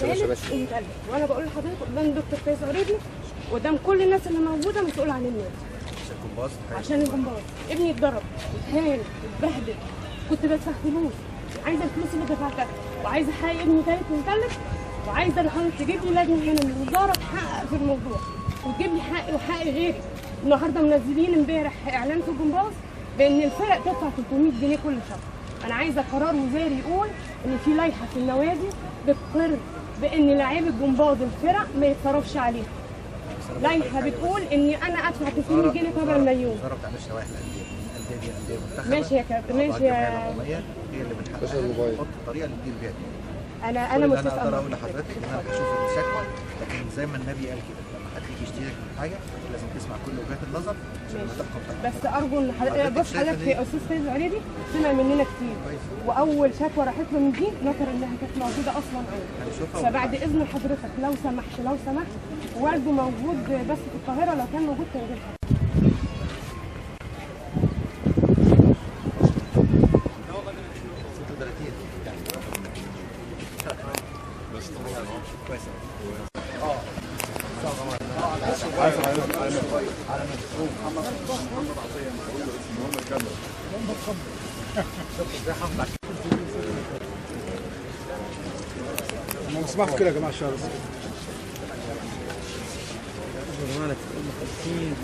ثالث ومثلث، وانا بقول لحضرتك قدام الدكتور فايز عريبي قدام كل الناس اللي موجوده مسؤول عن النادي. عشان الجمباز ابني اتضرب اتهان اتبهدل، كنت بدفع فلوس، عايزه الفلوس اللي دفعتها، وعايزه احقق ابني ثالث ومثلث، وعايزه الحضرتك تجيب لي لجنه هنا من الوزاره تحقق في الموضوع وتجيب لي حقي وحق غيري. النهارده منزلين امبارح اعلان في الجمباز بان الفرق تدفع 300 جنيه كل شهر. انا عايزه قرار وزاري يقول ان في لائحه في النوادي بتقر بان لاعبي الجمباز الفرق ما يتصرفش عليها. لائحه بتقول اني انا ادفع 300 جنيه طبعا مليون. الوزاره ما بتعملش لوائح الانديه، الانديه دي انديه منتخبه. ماشي يا كابتن، ماشي يا هي اللي بتحقق تحط الطريقه اللي تدير بيها. انا متفقه. انا اقدر اقول لحضرتك ان انا بشوف الشكوى، لكن زي ما النبي قال كده لما حد يجي يشترك من حاجه لازم تسمع كل وجهات النظر عشان ما تحكم. بس ارجو ان بص حضرتك في استاذ فايز العريبي سمع مننا كتير، واول شكوى راحت له من دي نكر انها كانت موجوده اصلا عنده. فبعد اذن حضرتك لو سمحت والده موجود بس في القاهره، لو كان موجود كان جه. ما اسمعوا كده يا جماعه الشهر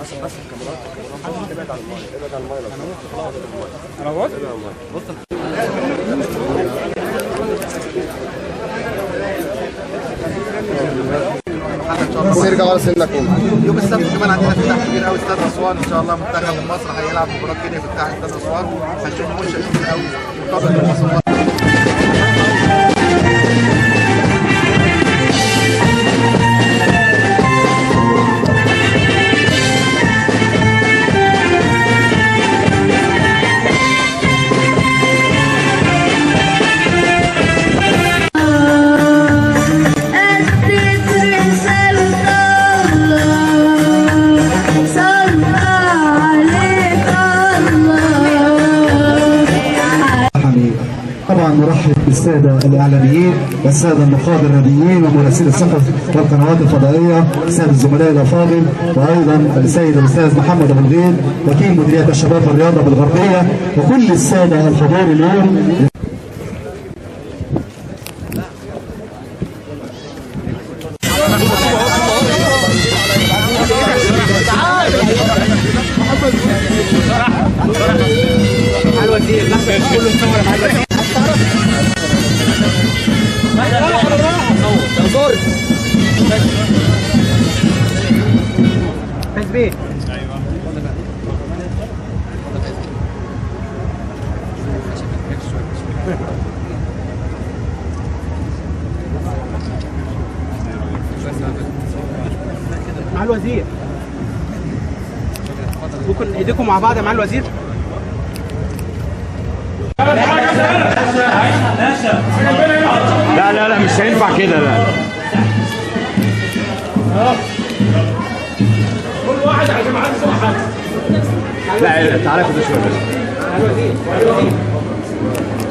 بس الكاميرات ابعد عن المايه، ابعد عن المايه. انا بص بص نرجع ورا سنكم. يوم السبت كمان عندنا افتتاح كبير قوي استاد اسوان، ان شاء الله منتخب مصر هيلعب مباراه كينيا في افتتاح استاد اسوان. هنشوف منشأ كبير قوي مرتبط بالمواصفات. طبعا نرحب بالساده الاعلاميين والساده النقاد الرياضيين ومراسلي الصحف والقنوات الفضائيه، الساده الزملاء الافاضل، وايضا السيد الاستاذ محمد ابو الغيط وكيل مديريه الشباب والرياضه بالغربيه، وكل الساده الحضور اليوم. مع الوزير ممكن ايديكم مع بعض مع الوزير. لا لا لا مش هينفع كده. لا كل واحد عشان معاه صح. لا تعالى كده شويه بس. مع الوزير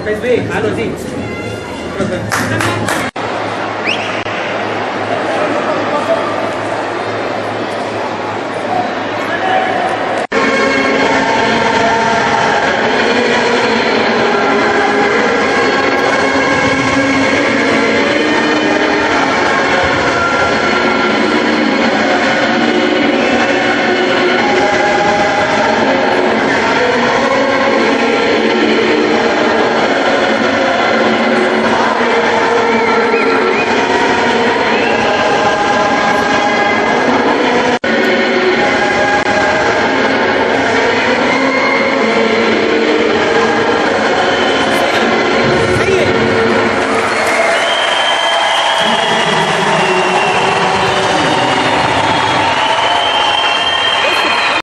فايز بيه مع الوزير.